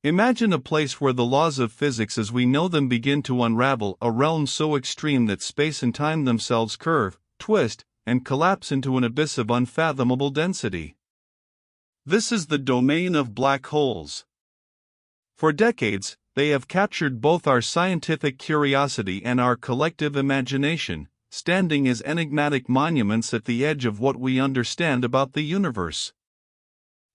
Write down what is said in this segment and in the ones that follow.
Imagine a place where the laws of physics as we know them begin to unravel, a realm so extreme that space and time themselves curve, twist, and collapse into an abyss of unfathomable density. This is the domain of black holes. For decades, they have captured both our scientific curiosity and our collective imagination, standing as enigmatic monuments at the edge of what we understand about the universe.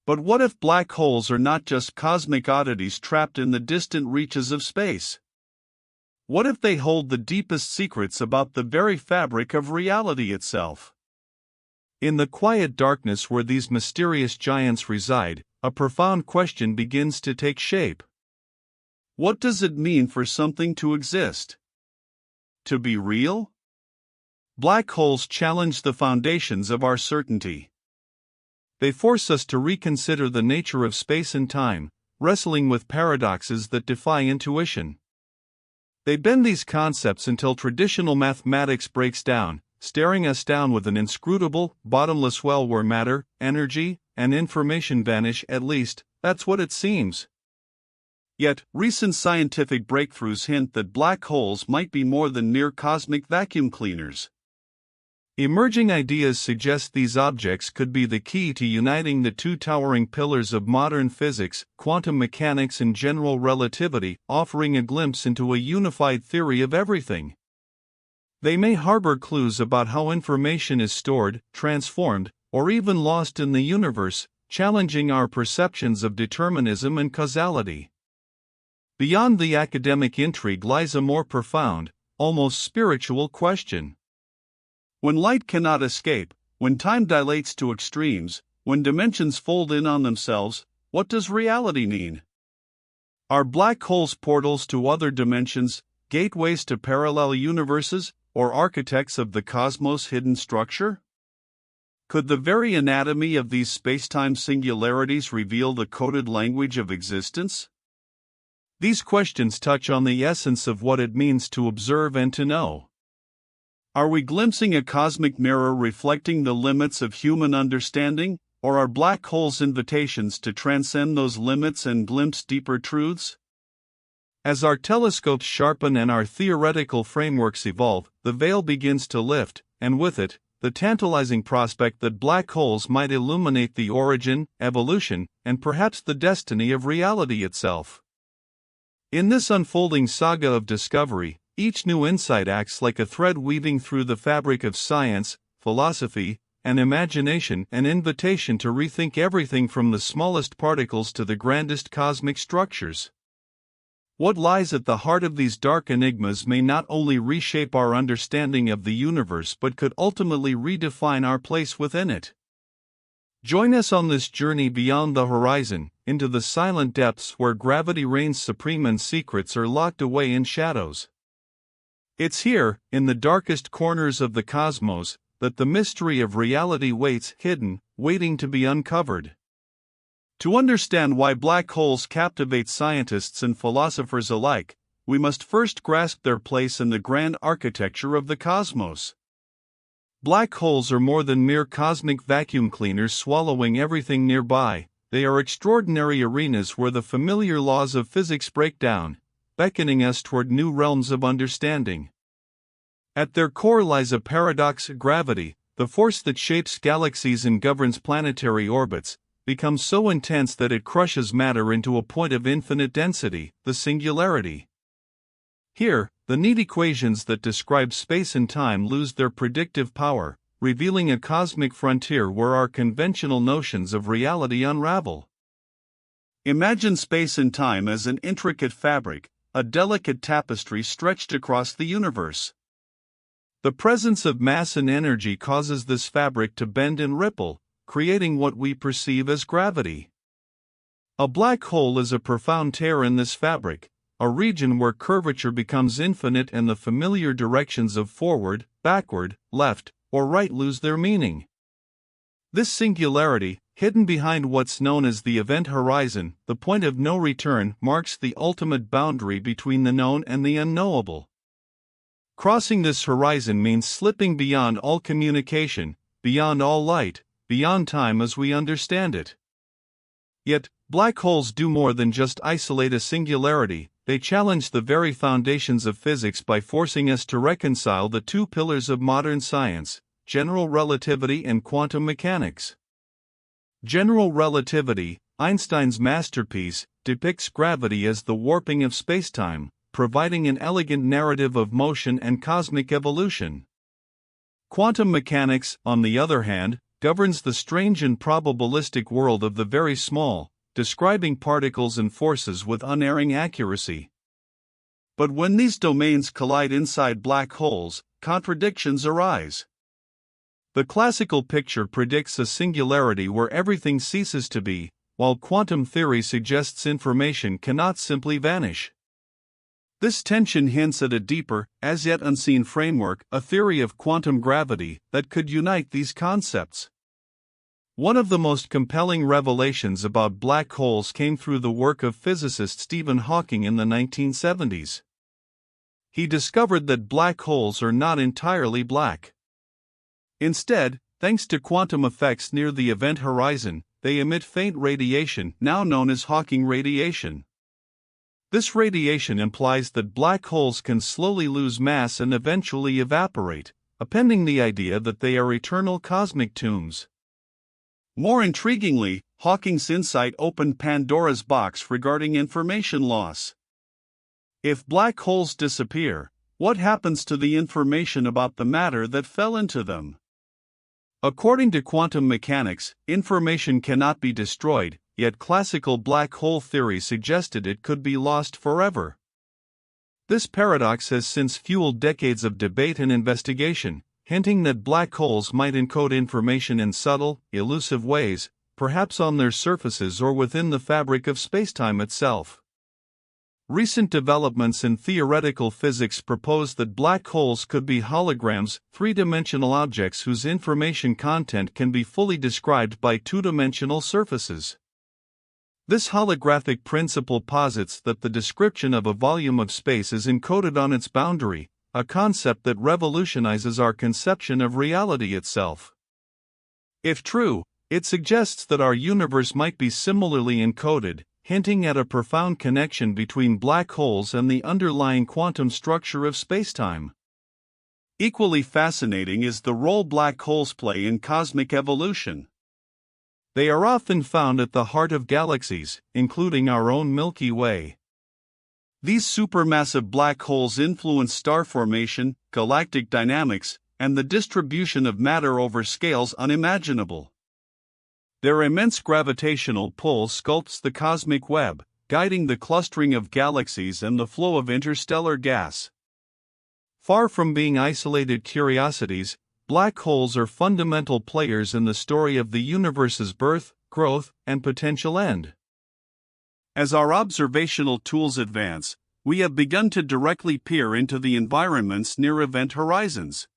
But what if black holes are not just cosmic oddities trapped in the distant reaches of space? What if they hold the deepest secrets about the very fabric of reality itself? In the quiet darkness where these mysterious giants reside, a profound question begins to take shape. What does it mean for something to exist? To be real? Black holes challenge the foundations of our certainty. They force us to reconsider the nature of space and time, wrestling with paradoxes that defy intuition. They bend these concepts until traditional mathematics breaks down, staring us down with an inscrutable, bottomless well where matter, energy, and information vanish. At least, that's what it seems. Yet, recent scientific breakthroughs hint that black holes might be more than mere cosmic vacuum cleaners. Emerging ideas suggest these objects could be the key to uniting the two towering pillars of modern physics, quantum mechanics and general relativity, offering a glimpse into a unified theory of everything. They may harbor clues about how information is stored, transformed, or even lost in the universe, challenging our perceptions of determinism and causality. Beyond the academic intrigue lies a more profound, almost spiritual question. When light cannot escape, when time dilates to extremes, when dimensions fold in on themselves, what does reality mean? Are black holes portals to other dimensions, gateways to parallel universes, or architects of the cosmos' hidden structure? Could the very anatomy of these space-time singularities reveal the coded language of existence? These questions touch on the essence of what it means to observe and to know. Are we glimpsing a cosmic mirror reflecting the limits of human understanding, or are black holes invitations to transcend those limits and glimpse deeper truths? As our telescopes sharpen and our theoretical frameworks evolve, the veil begins to lift, and with it, the tantalizing prospect that black holes might illuminate the origin, evolution, and perhaps the destiny of reality itself. In this unfolding saga of discovery, each new insight acts like a thread weaving through the fabric of science, philosophy, and imagination, an invitation to rethink everything from the smallest particles to the grandest cosmic structures. What lies at the heart of these dark enigmas may not only reshape our understanding of the universe but could ultimately redefine our place within it. Join us on this journey beyond the horizon, into the silent depths where gravity reigns supreme and secrets are locked away in shadows. It's here, in the darkest corners of the cosmos, that the mystery of reality waits hidden, waiting to be uncovered. To understand why black holes captivate scientists and philosophers alike, we must first grasp their place in the grand architecture of the cosmos. Black holes are more than mere cosmic vacuum cleaners swallowing everything nearby. They are extraordinary arenas where the familiar laws of physics break down, beckoning us toward new realms of understanding. At their core lies a paradox: gravity, the force that shapes galaxies and governs planetary orbits, becomes so intense that it crushes matter into a point of infinite density, the singularity. Here, the neat equations that describe space and time lose their predictive power, revealing a cosmic frontier where our conventional notions of reality unravel. Imagine space and time as an intricate fabric, a delicate tapestry stretched across the universe. The presence of mass and energy causes this fabric to bend and ripple, creating what we perceive as gravity. A black hole is a profound tear in this fabric, a region where curvature becomes infinite and the familiar directions of forward, backward, left, or right lose their meaning. This singularity, hidden behind what's known as the event horizon, the point of no return, marks the ultimate boundary between the known and the unknowable. Crossing this horizon means slipping beyond all communication, beyond all light, beyond time as we understand it. Yet, black holes do more than just isolate a singularity, they challenge the very foundations of physics by forcing us to reconcile the two pillars of modern science: general relativity and quantum mechanics. General relativity, Einstein's masterpiece, depicts gravity as the warping of spacetime, providing an elegant narrative of motion and cosmic evolution. Quantum mechanics, on the other hand, governs the strange and probabilistic world of the very small, describing particles and forces with unerring accuracy. But when these domains collide inside black holes, contradictions arise. The classical picture predicts a singularity where everything ceases to be, while quantum theory suggests information cannot simply vanish. This tension hints at a deeper, as yet unseen framework, a theory of quantum gravity, that could unite these concepts. One of the most compelling revelations about black holes came through the work of physicist Stephen Hawking in the 1970s. He discovered that black holes are not entirely black. Instead, thanks to quantum effects near the event horizon, they emit faint radiation, now known as Hawking radiation. This radiation implies that black holes can slowly lose mass and eventually evaporate, appending the idea that they are eternal cosmic tombs. More intriguingly, Hawking's insight opened Pandora's box regarding information loss. If black holes disappear, what happens to the information about the matter that fell into them? According to quantum mechanics, information cannot be destroyed, yet classical black hole theory suggested it could be lost forever. This paradox has since fueled decades of debate and investigation, hinting that black holes might encode information in subtle, elusive ways, perhaps on their surfaces or within the fabric of spacetime itself. Recent developments in theoretical physics propose that black holes could be holograms, three-dimensional objects whose information content can be fully described by two-dimensional surfaces. This holographic principle posits that the description of a volume of space is encoded on its boundary, a concept that revolutionizes our conception of reality itself. If true, it suggests that our universe might be similarly encoded, hinting at a profound connection between black holes and the underlying quantum structure of spacetime. Equally fascinating is the role black holes play in cosmic evolution. They are often found at the heart of galaxies, including our own Milky Way. These supermassive black holes influence star formation, galactic dynamics, and the distribution of matter over scales unimaginable. Their immense gravitational pull sculpts the cosmic web, guiding the clustering of galaxies and the flow of interstellar gas. Far from being isolated curiosities, black holes are fundamental players in the story of the universe's birth, growth, and potential end. As our observational tools advance, we have begun to directly peer into the environments near event horizons.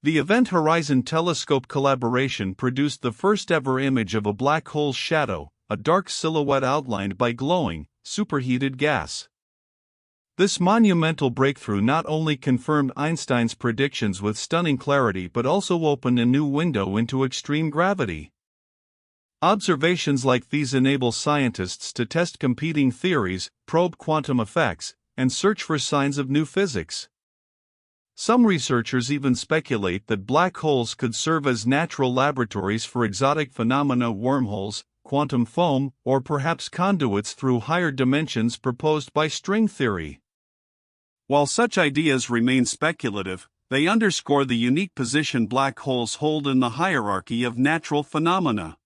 The Event Horizon Telescope collaboration produced the first-ever image of a black hole's shadow, a dark silhouette outlined by glowing, superheated gas. This monumental breakthrough not only confirmed Einstein's predictions with stunning clarity but also opened a new window into extreme gravity. Observations like these enable scientists to test competing theories, probe quantum effects, and search for signs of new physics. Some researchers even speculate that black holes could serve as natural laboratories for exotic phenomena, wormholes, quantum foam, or perhaps conduits through higher dimensions proposed by string theory. While such ideas remain speculative, they underscore the unique position black holes hold in the hierarchy of natural phenomena.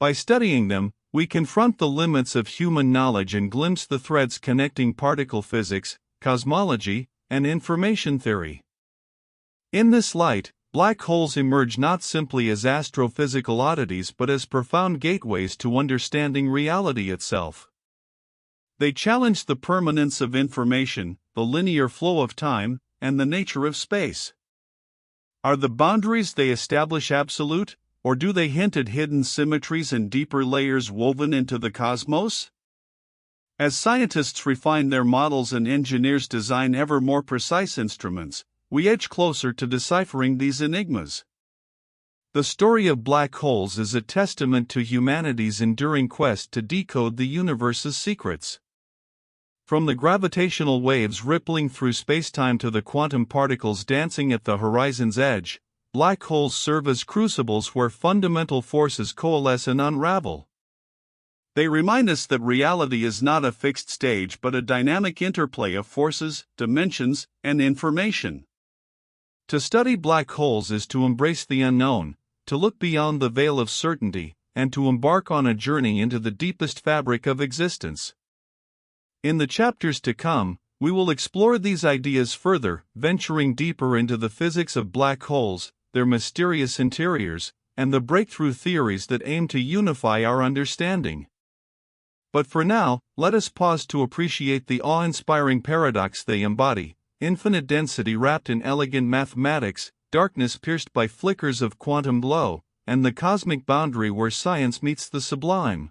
By studying them, we confront the limits of human knowledge and glimpse the threads connecting particle physics, cosmology, and information theory. In this light, black holes emerge not simply as astrophysical oddities but as profound gateways to understanding reality itself. They challenge the permanence of information, the linear flow of time, and the nature of space. Are the boundaries they establish absolute, or do they hint at hidden symmetries and deeper layers woven into the cosmos? As scientists refine their models and engineers design ever more precise instruments, we edge closer to deciphering these enigmas. The story of black holes is a testament to humanity's enduring quest to decode the universe's secrets. From the gravitational waves rippling through spacetime to the quantum particles dancing at the horizon's edge, black holes serve as crucibles where fundamental forces coalesce and unravel. They remind us that reality is not a fixed stage but a dynamic interplay of forces, dimensions, and information. To study black holes is to embrace the unknown, to look beyond the veil of certainty, and to embark on a journey into the deepest fabric of existence. In the chapters to come, we will explore these ideas further, venturing deeper into the physics of black holes, their mysterious interiors, and the breakthrough theories that aim to unify our understanding. But for now, let us pause to appreciate the awe-inspiring paradox they embody: infinite density wrapped in elegant mathematics, darkness pierced by flickers of quantum glow, and the cosmic boundary where science meets the sublime.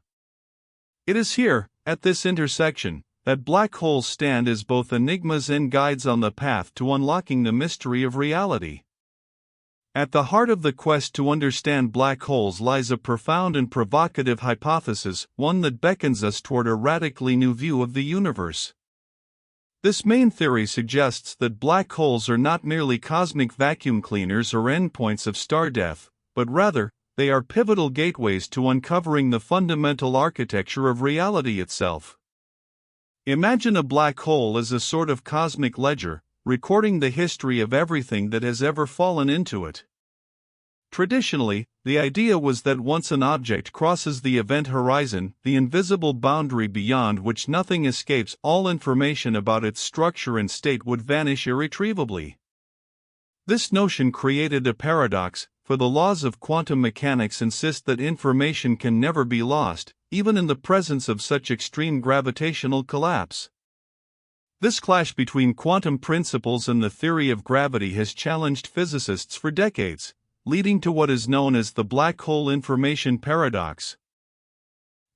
It is here, at this intersection, that black holes stand as both enigmas and guides on the path to unlocking the mystery of reality. At the heart of the quest to understand black holes lies a profound and provocative hypothesis, one that beckons us toward a radically new view of the universe. This main theory suggests that black holes are not merely cosmic vacuum cleaners or endpoints of star death, but rather, they are pivotal gateways to uncovering the fundamental architecture of reality itself. Imagine a black hole as a sort of cosmic ledger, recording the history of everything that has ever fallen into it. Traditionally, the idea was that once an object crosses the event horizon, the invisible boundary beyond which nothing escapes, all information about its structure and state would vanish irretrievably. This notion created a paradox, for the laws of quantum mechanics insist that information can never be lost, even in the presence of such extreme gravitational collapse. This clash between quantum principles and the theory of gravity has challenged physicists for decades, leading to what is known as the black hole information paradox.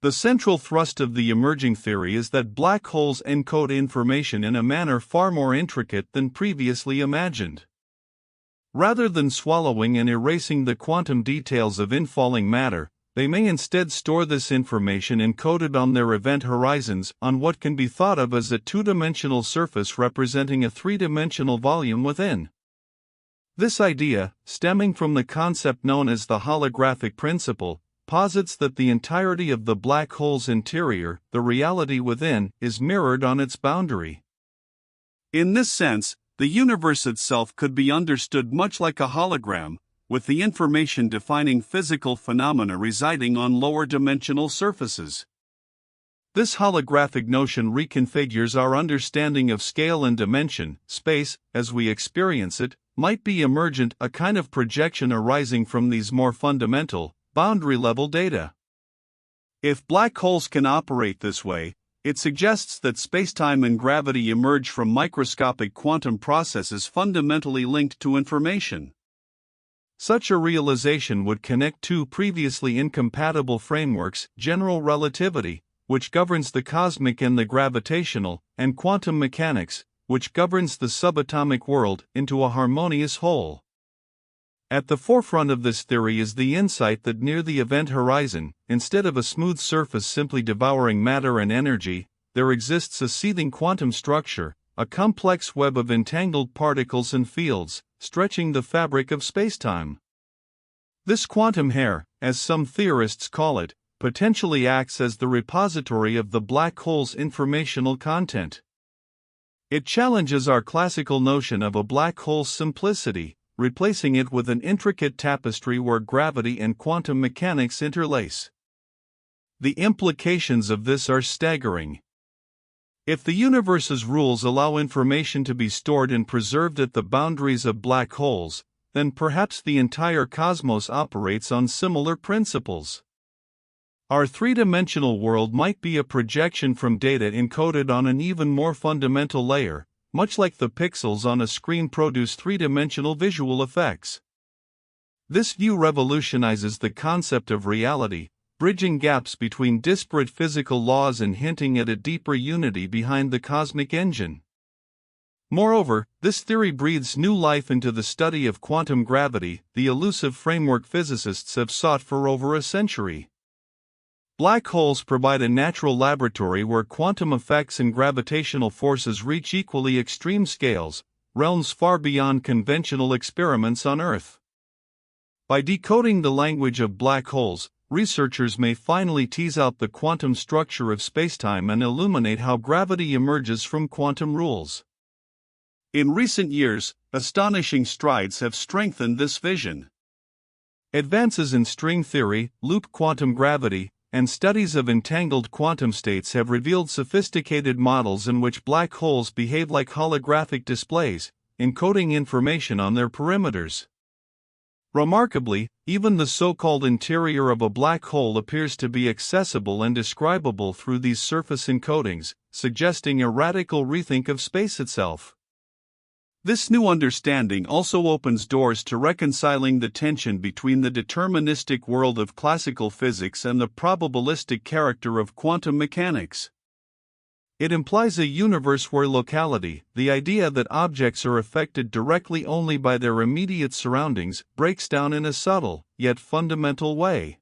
The central thrust of the emerging theory is that black holes encode information in a manner far more intricate than previously imagined. Rather than swallowing and erasing the quantum details of infalling matter, they may instead store this information encoded on their event horizons on what can be thought of as a two-dimensional surface representing a three-dimensional volume within. This idea, stemming from the concept known as the holographic principle, posits that the entirety of the black hole's interior, the reality within, is mirrored on its boundary. In this sense, the universe itself could be understood much like a hologram, with the information defining physical phenomena residing on lower dimensional surfaces. This holographic notion reconfigures our understanding of scale and dimension. Space, as we experience it, might be emergent, a kind of projection arising from these more fundamental, boundary-level data. If black holes can operate this way, it suggests that spacetime and gravity emerge from microscopic quantum processes fundamentally linked to information. Such a realization would connect two previously incompatible frameworks: general relativity, which governs the cosmic and the gravitational, and quantum mechanics, which governs the subatomic world, into a harmonious whole. At the forefront of this theory is the insight that near the event horizon, instead of a smooth surface simply devouring matter and energy, there exists a seething quantum structure, a complex web of entangled particles and fields, stretching the fabric of spacetime. This quantum hair, as some theorists call it, potentially acts as the repository of the black hole's informational content. It challenges our classical notion of a black hole's simplicity, replacing it with an intricate tapestry where gravity and quantum mechanics interlace. The implications of this are staggering. If the universe's rules allow information to be stored and preserved at the boundaries of black holes, then perhaps the entire cosmos operates on similar principles. Our three-dimensional world might be a projection from data encoded on an even more fundamental layer, much like the pixels on a screen produce three-dimensional visual effects. This view revolutionizes the concept of reality, bridging gaps between disparate physical laws and hinting at a deeper unity behind the cosmic engine. Moreover, this theory breathes new life into the study of quantum gravity, the elusive framework physicists have sought for over a century. Black holes provide a natural laboratory where quantum effects and gravitational forces reach equally extreme scales, realms far beyond conventional experiments on Earth. By decoding the language of black holes, researchers may finally tease out the quantum structure of spacetime and illuminate how gravity emerges from quantum rules. In recent years, astonishing strides have strengthened this vision. Advances in string theory, loop quantum gravity, and studies of entangled quantum states have revealed sophisticated models in which black holes behave like holographic displays, encoding information on their perimeters. Remarkably, even the so-called interior of a black hole appears to be accessible and describable through these surface encodings, suggesting a radical rethink of space itself. This new understanding also opens doors to reconciling the tension between the deterministic world of classical physics and the probabilistic character of quantum mechanics. It implies a universe where locality, the idea that objects are affected directly only by their immediate surroundings, breaks down in a subtle, yet fundamental way.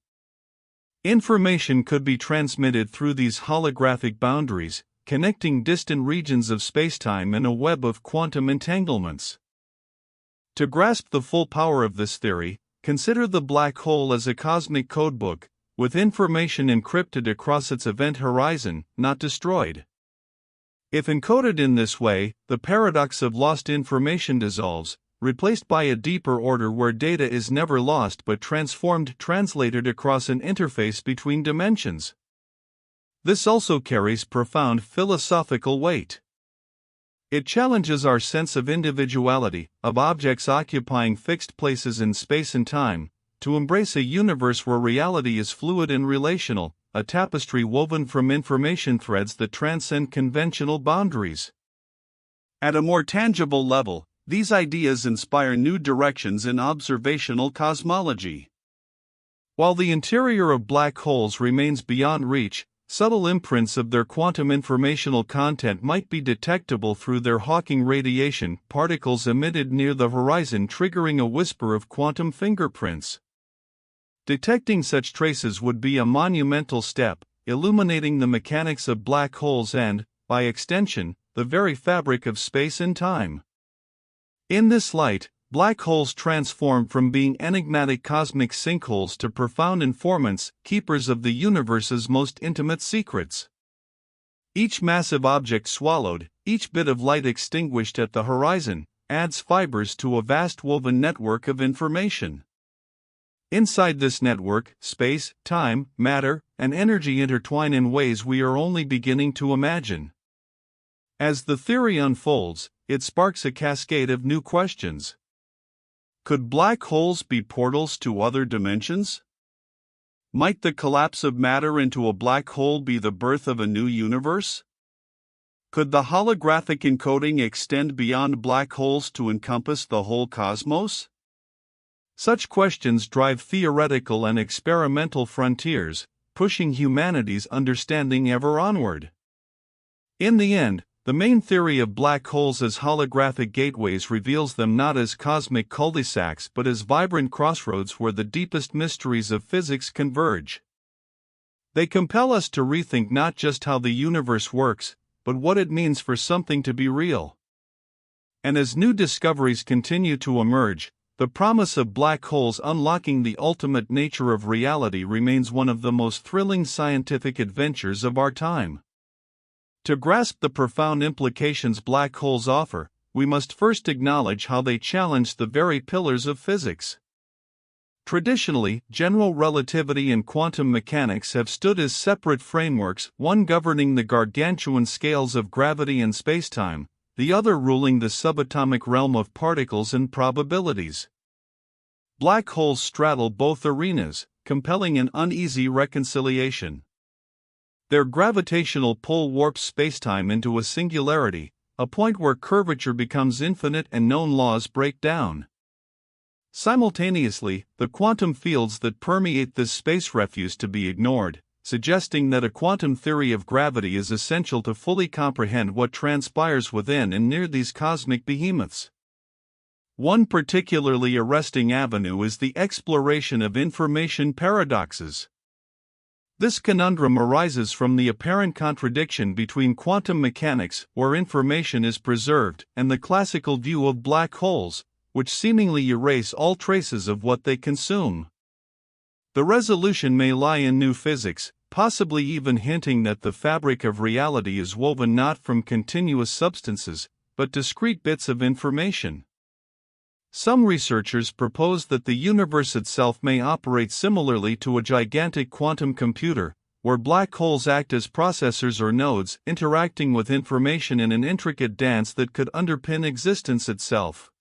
Information could be transmitted through these holographic boundaries, connecting distant regions of spacetime in a web of quantum entanglements. To grasp the full power of this theory, consider the black hole as a cosmic codebook, with information encrypted across its event horizon, not destroyed. If encoded in this way, the paradox of lost information dissolves, replaced by a deeper order where data is never lost but translated across an interface between dimensions. This also carries profound philosophical weight. It challenges our sense of individuality, of objects occupying fixed places in space and time, to embrace a universe where reality is fluid and relational, a tapestry woven from information threads that transcend conventional boundaries. At a more tangible level, these ideas inspire new directions in observational cosmology. While the interior of black holes remains beyond reach, subtle imprints of their quantum informational content might be detectable through their Hawking radiation, particles emitted near the horizon triggering a whisper of quantum fingerprints. Detecting such traces would be a monumental step, illuminating the mechanics of black holes and, by extension, the very fabric of space and time. In this light, black holes transform from being enigmatic cosmic sinkholes to profound informants, keepers of the universe's most intimate secrets. Each massive object swallowed, each bit of light extinguished at the horizon, adds fibers to a vast woven network of information. Inside this network, space, time, matter, and energy intertwine in ways we are only beginning to imagine. As the theory unfolds, it sparks a cascade of new questions. Could black holes be portals to other dimensions? Might the collapse of matter into a black hole be the birth of a new universe? Could the holographic encoding extend beyond black holes to encompass the whole cosmos? Such questions drive theoretical and experimental frontiers, pushing humanity's understanding ever onward. In the end, the main theory of black holes as holographic gateways reveals them not as cosmic cul-de-sacs but as vibrant crossroads where the deepest mysteries of physics converge. They compel us to rethink not just how the universe works, but what it means for something to be real. And as new discoveries continue to emerge, the promise of black holes unlocking the ultimate nature of reality remains one of the most thrilling scientific adventures of our time. To grasp the profound implications black holes offer, we must first acknowledge how they challenge the very pillars of physics. Traditionally, general relativity and quantum mechanics have stood as separate frameworks, one governing the gargantuan scales of gravity and spacetime, the other ruling the subatomic realm of particles and probabilities. Black holes straddle both arenas, compelling an uneasy reconciliation. Their gravitational pull warps spacetime into a singularity, a point where curvature becomes infinite and known laws break down. Simultaneously, the quantum fields that permeate this space refuse to be ignored, suggesting that a quantum theory of gravity is essential to fully comprehend what transpires within and near these cosmic behemoths. One particularly arresting avenue is the exploration of information paradoxes. This conundrum arises from the apparent contradiction between quantum mechanics, where information is preserved, and the classical view of black holes, which seemingly erase all traces of what they consume. The resolution may lie in new physics, possibly even hinting that the fabric of reality is woven not from continuous substances, but discrete bits of information. Some researchers propose that the universe itself may operate similarly to a gigantic quantum computer, where black holes act as processors or nodes, interacting with information in an intricate dance that could underpin existence itself.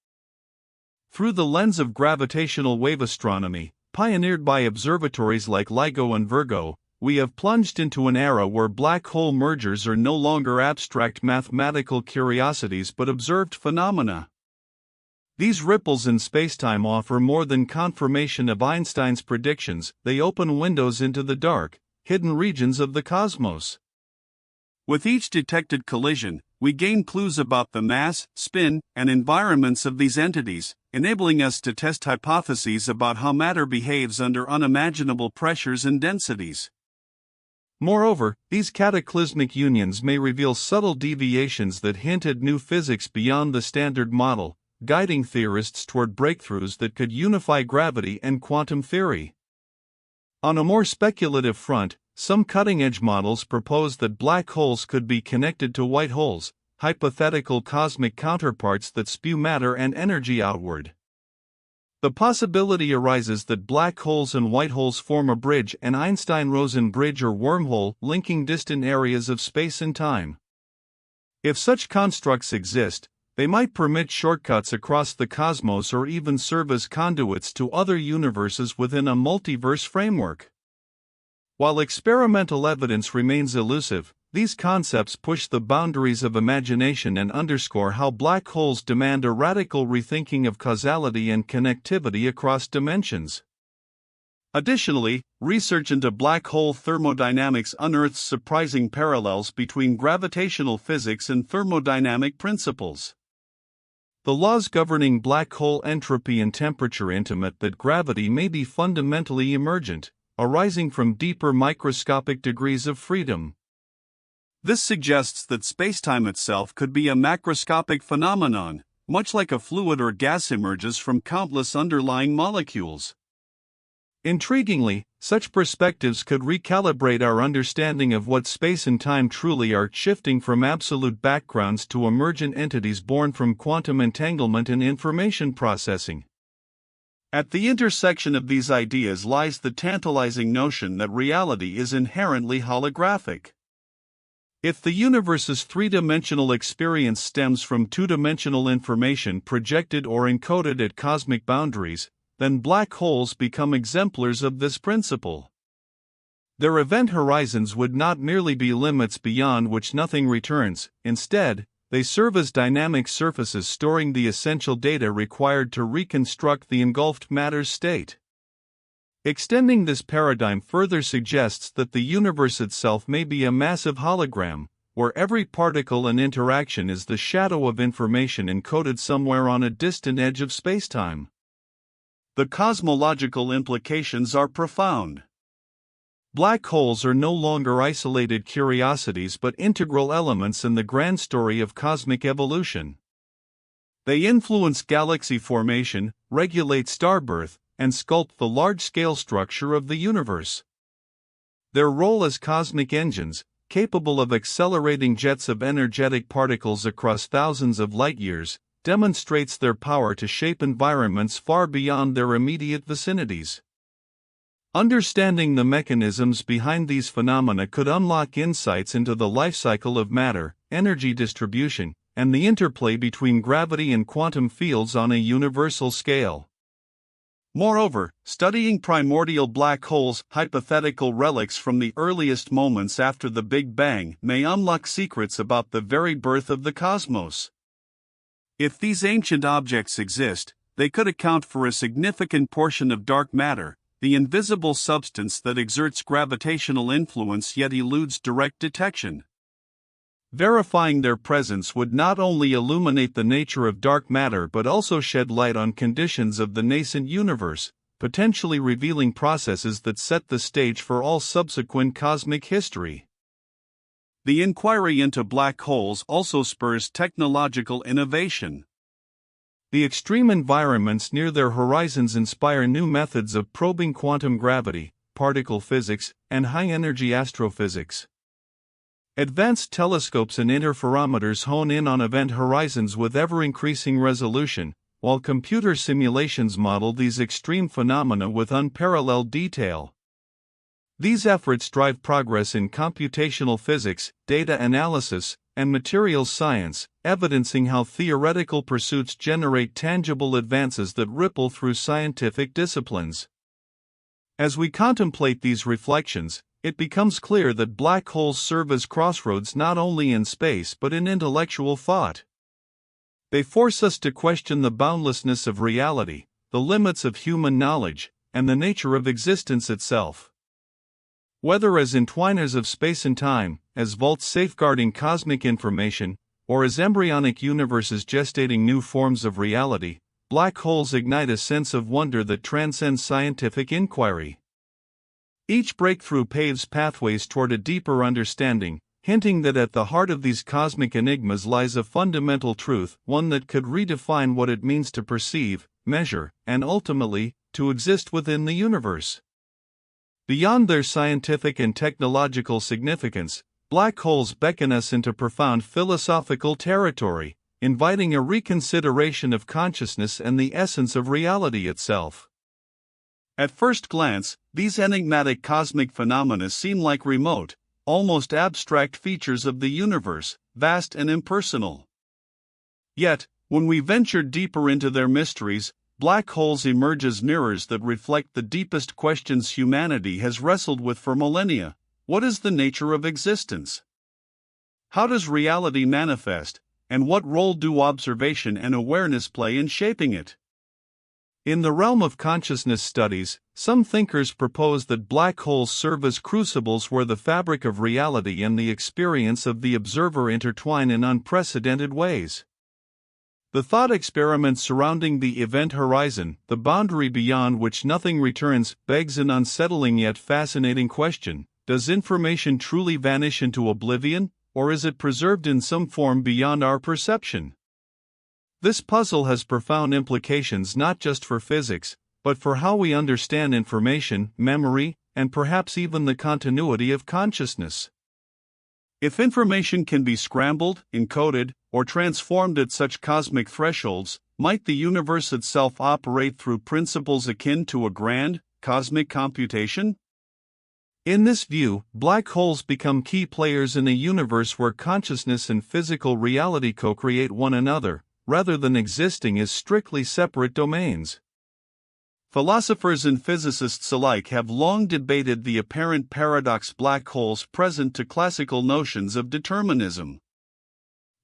Through the lens of gravitational wave astronomy, pioneered by observatories like LIGO and Virgo, we have plunged into an era where black hole mergers are no longer abstract mathematical curiosities but observed phenomena. These ripples in spacetime offer more than confirmation of Einstein's predictions, they open windows into the dark, hidden regions of the cosmos. With each detected collision, we gain clues about the mass, spin, and environments of these entities, enabling us to test hypotheses about how matter behaves under unimaginable pressures and densities. Moreover, these cataclysmic unions may reveal subtle deviations that hint at new physics beyond the standard model, guiding theorists toward breakthroughs that could unify gravity and quantum theory. On a more speculative front, some cutting-edge models propose that black holes could be connected to white holes, hypothetical cosmic counterparts that spew matter and energy outward. The possibility arises that black holes and white holes form a bridge, an Einstein-Rosen bridge or wormhole, linking distant areas of space and time. If such constructs exist, they might permit shortcuts across the cosmos or even serve as conduits to other universes within a multiverse framework. While experimental evidence remains elusive, these concepts push the boundaries of imagination and underscore how black holes demand a radical rethinking of causality and connectivity across dimensions. Additionally, research into black hole thermodynamics unearths surprising parallels between gravitational physics and thermodynamic principles. The laws governing black hole entropy and temperature intimate that gravity may be fundamentally emergent, arising from deeper microscopic degrees of freedom. This suggests that spacetime itself could be a macroscopic phenomenon, much like a fluid or gas emerges from countless underlying molecules. Intriguingly, such perspectives could recalibrate our understanding of what space and time truly are, shifting from absolute backgrounds to emergent entities born from quantum entanglement and information processing. At the intersection of these ideas lies the tantalizing notion that reality is inherently holographic. If the universe's three-dimensional experience stems from two-dimensional information projected or encoded at cosmic boundaries, then black holes become exemplars of this principle. Their event horizons would not merely be limits beyond which nothing returns, instead, they serve as dynamic surfaces storing the essential data required to reconstruct the engulfed matter's state. Extending this paradigm further suggests that the universe itself may be a massive hologram, where every particle and interaction is the shadow of information encoded somewhere on a distant edge of spacetime. The cosmological implications are profound. Black holes are no longer isolated curiosities but integral elements in the grand story of cosmic evolution. They influence galaxy formation, regulate starbirth, and sculpt the large-scale structure of the universe. Their role as cosmic engines, capable of accelerating jets of energetic particles across thousands of light-years, demonstrates their power to shape environments far beyond their immediate vicinities. Understanding the mechanisms behind these phenomena could unlock insights into the life cycle of matter, energy distribution, and the interplay between gravity and quantum fields on a universal scale. Moreover, studying primordial black holes, hypothetical relics from the earliest moments after the Big Bang, may unlock secrets about the very birth of the cosmos. If these ancient objects exist, they could account for a significant portion of dark matter, the invisible substance that exerts gravitational influence yet eludes direct detection. Verifying their presence would not only illuminate the nature of dark matter but also shed light on conditions of the nascent universe, potentially revealing processes that set the stage for all subsequent cosmic history. The inquiry into black holes also spurs technological innovation. The extreme environments near their horizons inspire new methods of probing quantum gravity, particle physics, and high-energy astrophysics. Advanced telescopes and interferometers hone in on event horizons with ever-increasing resolution, while computer simulations model these extreme phenomena with unparalleled detail. These efforts drive progress in computational physics, data analysis, and materials science, evidencing how theoretical pursuits generate tangible advances that ripple through scientific disciplines. As we contemplate these reflections, it becomes clear that black holes serve as crossroads not only in space but in intellectual thought. They force us to question the boundlessness of reality, the limits of human knowledge, and the nature of existence itself. Whether as entwiners of space and time, as vaults safeguarding cosmic information, or as embryonic universes gestating new forms of reality, black holes ignite a sense of wonder that transcends scientific inquiry. Each breakthrough paves pathways toward a deeper understanding, hinting that at the heart of these cosmic enigmas lies a fundamental truth, one that could redefine what it means to perceive, measure, and ultimately, to exist within the universe. Beyond their scientific and technological significance, black holes beckon us into profound philosophical territory, inviting a reconsideration of consciousness and the essence of reality itself. At first glance, these enigmatic cosmic phenomena seem like remote, almost abstract features of the universe, vast and impersonal. Yet, when we venture deeper into their mysteries, black holes emerge as mirrors that reflect the deepest questions humanity has wrestled with for millennia. What is the nature of existence? How does reality manifest, and what role do observation and awareness play in shaping it? In the realm of consciousness studies, some thinkers propose that black holes serve as crucibles where the fabric of reality and the experience of the observer intertwine in unprecedented ways. The thought experiment surrounding the event horizon, the boundary beyond which nothing returns, begs an unsettling yet fascinating question: does information truly vanish into oblivion, or is it preserved in some form beyond our perception? This puzzle has profound implications not just for physics, but for how we understand information, memory, and perhaps even the continuity of consciousness. If information can be scrambled, encoded, or transformed at such cosmic thresholds, might the universe itself operate through principles akin to a grand, cosmic computation? In this view, black holes become key players in a universe where consciousness and physical reality co-create one another, rather than existing as strictly separate domains. Philosophers and physicists alike have long debated the apparent paradox black holes present to classical notions of determinism.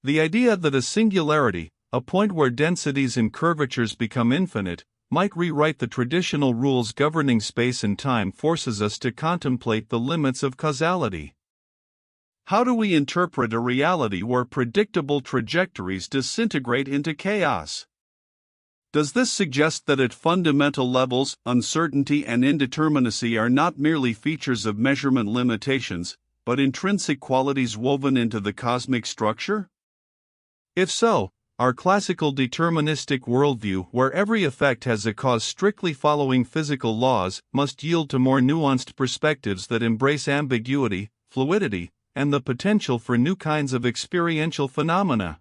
The idea that a singularity, a point where densities and curvatures become infinite, might rewrite the traditional rules governing space and time forces us to contemplate the limits of causality. How do we interpret a reality where predictable trajectories disintegrate into chaos? Does this suggest that at fundamental levels, uncertainty and indeterminacy are not merely features of measurement limitations, but intrinsic qualities woven into the cosmic structure? If so, our classical deterministic worldview, where every effect has a cause strictly following physical laws, must yield to more nuanced perspectives that embrace ambiguity, fluidity, and the potential for new kinds of experiential phenomena.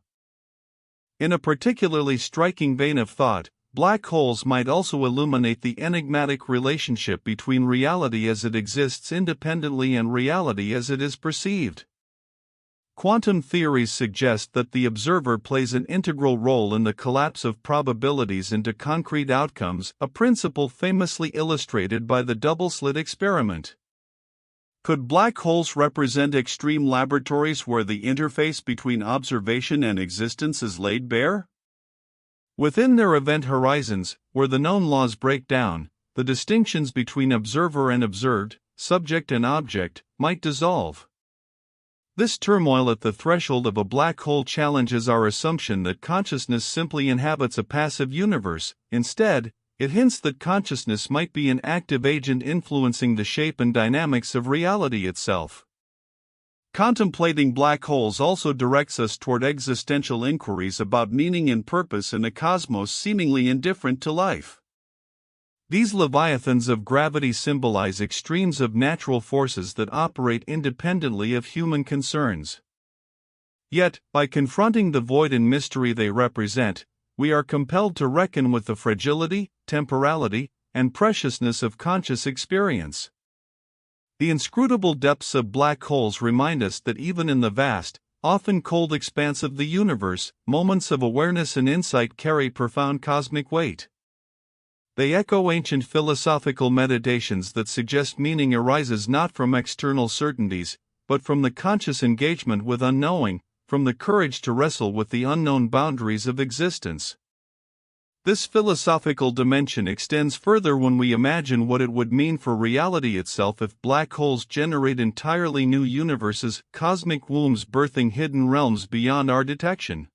In a particularly striking vein of thought, black holes might also illuminate the enigmatic relationship between reality as it exists independently and reality as it is perceived. Quantum theories suggest that the observer plays an integral role in the collapse of probabilities into concrete outcomes, a principle famously illustrated by the double-slit experiment. Could black holes represent extreme laboratories where the interface between observation and existence is laid bare? Within their event horizons, where the known laws break down, the distinctions between observer and observed, subject and object, might dissolve. This turmoil at the threshold of a black hole challenges our assumption that consciousness simply inhabits a passive universe. Instead, it hints that consciousness might be an active agent influencing the shape and dynamics of reality itself. Contemplating black holes also directs us toward existential inquiries about meaning and purpose in a cosmos seemingly indifferent to life. These leviathans of gravity symbolize extremes of natural forces that operate independently of human concerns. Yet, by confronting the void and mystery they represent, we are compelled to reckon with the fragility, temporality, and preciousness of conscious experience. The inscrutable depths of black holes remind us that even in the vast, often cold expanse of the universe, moments of awareness and insight carry profound cosmic weight. They echo ancient philosophical meditations that suggest meaning arises not from external certainties, but from the conscious engagement with unknowing, from the courage to wrestle with the unknown boundaries of existence. This philosophical dimension extends further when we imagine what it would mean for reality itself if black holes generate entirely new universes, cosmic wombs birthing hidden realms beyond our detection.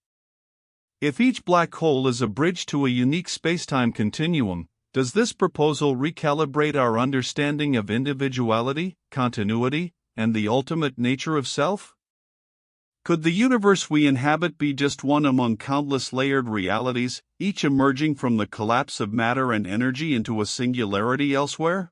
If each black hole is a bridge to a unique spacetime continuum, does this proposal recalibrate our understanding of individuality, continuity, and the ultimate nature of self? Could the universe we inhabit be just one among countless layered realities, each emerging from the collapse of matter and energy into a singularity elsewhere?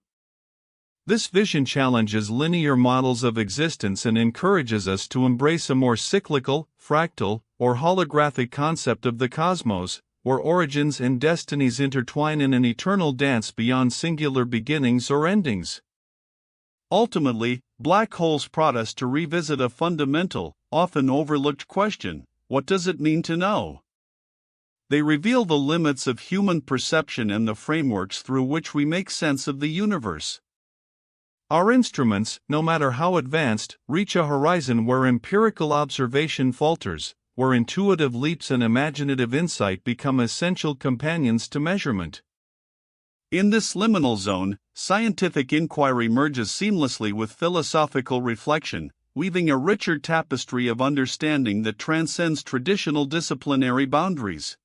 This vision challenges linear models of existence and encourages us to embrace a more cyclical, fractal, or holographic concept of the cosmos, where origins and destinies intertwine in an eternal dance beyond singular beginnings or endings. Ultimately, black holes prod us to revisit a fundamental, often overlooked question: what does it mean to know? They reveal the limits of human perception and the frameworks through which we make sense of the universe. Our instruments, no matter how advanced, reach a horizon where empirical observation falters, where intuitive leaps and imaginative insight become essential companions to measurement. In this liminal zone, scientific inquiry merges seamlessly with philosophical reflection, weaving a richer tapestry of understanding that transcends traditional disciplinary boundaries.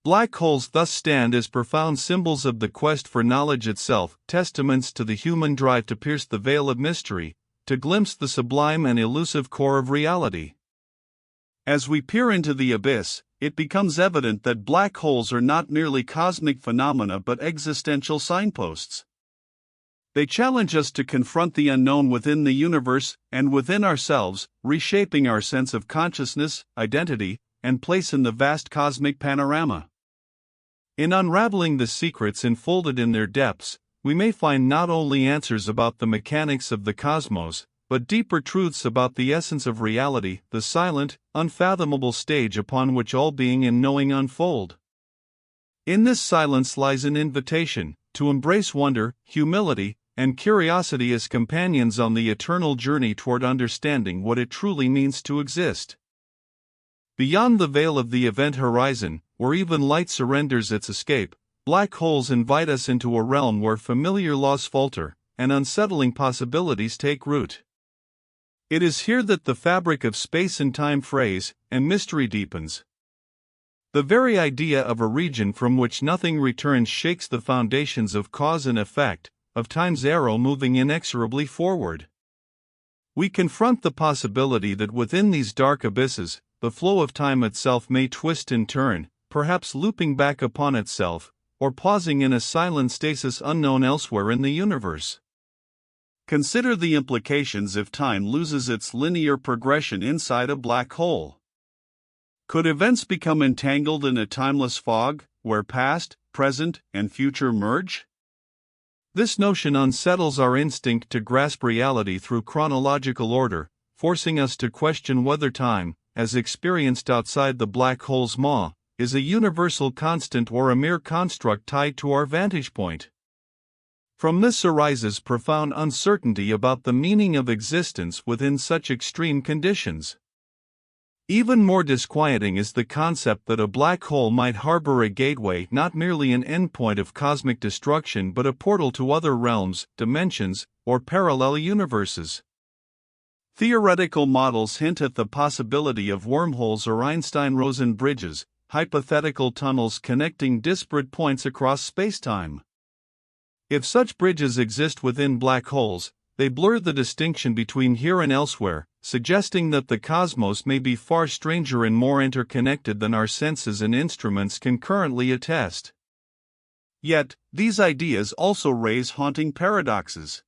Black holes thus stand as profound symbols of the quest for knowledge itself, testaments to the human drive to pierce the veil of mystery, to glimpse the sublime and elusive core of reality. As we peer into the abyss, it becomes evident that black holes are not merely cosmic phenomena but existential signposts. They challenge us to confront the unknown within the universe and within ourselves, reshaping our sense of consciousness, identity, and place in the vast cosmic panorama. In unraveling the secrets enfolded in their depths, we may find not only answers about the mechanics of the cosmos, but deeper truths about the essence of reality, the silent, unfathomable stage upon which all being and knowing unfold. In this silence lies an invitation to embrace wonder, humility, and curiosity as companions on the eternal journey toward understanding what it truly means to exist. Beyond the veil of the event horizon, where even light surrenders its escape, black holes invite us into a realm where familiar laws falter and unsettling possibilities take root. It is here that the fabric of space and time frays, and mystery deepens. The very idea of a region from which nothing returns shakes the foundations of cause and effect, of time's arrow moving inexorably forward. We confront the possibility that within these dark abysses, the flow of time itself may twist and turn, perhaps looping back upon itself, or pausing in a silent stasis unknown elsewhere in the universe. Consider the implications if time loses its linear progression inside a black hole. Could events become entangled in a timeless fog, where past, present, and future merge? This notion unsettles our instinct to grasp reality through chronological order, forcing us to question whether time, as experienced outside the black hole's maw, is a universal constant or a mere construct tied to our vantage point. From this arises profound uncertainty about the meaning of existence within such extreme conditions. Even more disquieting is the concept that a black hole might harbor a gateway, not merely an endpoint of cosmic destruction but a portal to other realms, dimensions, or parallel universes. Theoretical models hint at the possibility of wormholes or Einstein-Rosen bridges, hypothetical tunnels connecting disparate points across spacetime. If such bridges exist within black holes, they blur the distinction between here and elsewhere, suggesting that the cosmos may be far stranger and more interconnected than our senses and instruments can currently attest. Yet, these ideas also raise haunting paradoxes.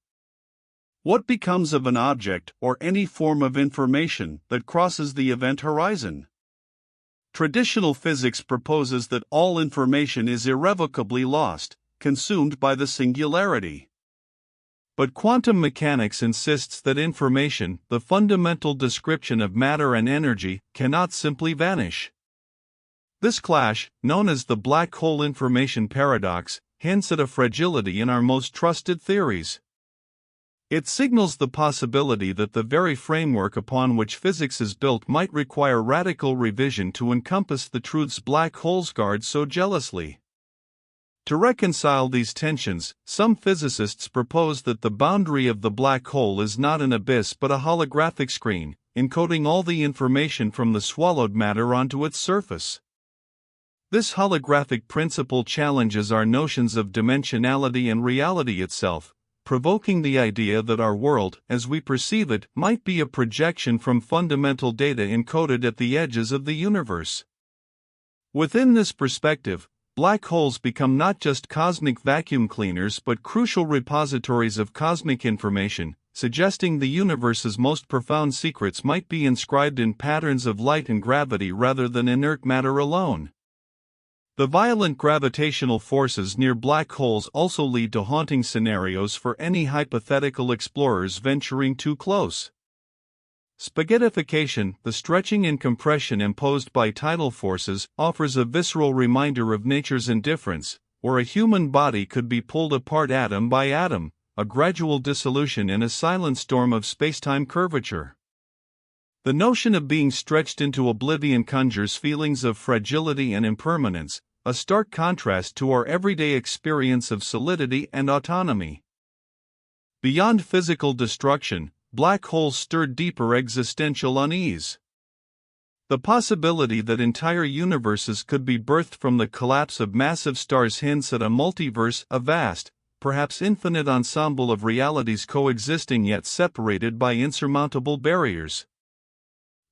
What becomes of an object or any form of information that crosses the event horizon? Traditional physics proposes that all information is irrevocably lost, consumed by the singularity. But quantum mechanics insists that information, the fundamental description of matter and energy, cannot simply vanish. This clash, known as the black hole information paradox, hints at a fragility in our most trusted theories. It signals the possibility that the very framework upon which physics is built might require radical revision to encompass the truths black holes guard so jealously. To reconcile these tensions, some physicists propose that the boundary of the black hole is not an abyss but a holographic screen, encoding all the information from the swallowed matter onto its surface. This holographic principle challenges our notions of dimensionality and reality itself, provoking the idea that our world, as we perceive it, might be a projection from fundamental data encoded at the edges of the universe. Within this perspective, black holes become not just cosmic vacuum cleaners but crucial repositories of cosmic information, suggesting the universe's most profound secrets might be inscribed in patterns of light and gravity rather than inert matter alone. The violent gravitational forces near black holes also lead to haunting scenarios for any hypothetical explorers venturing too close. Spaghettification, the stretching and compression imposed by tidal forces, offers a visceral reminder of nature's indifference, where a human body could be pulled apart atom by atom, a gradual dissolution in a silent storm of spacetime curvature. The notion of being stretched into oblivion conjures feelings of fragility and impermanence, a stark contrast to our everyday experience of solidity and autonomy. Beyond physical destruction, black holes stir deeper existential unease. The possibility that entire universes could be birthed from the collapse of massive stars hints at a multiverse, a vast, perhaps infinite ensemble of realities coexisting yet separated by insurmountable barriers.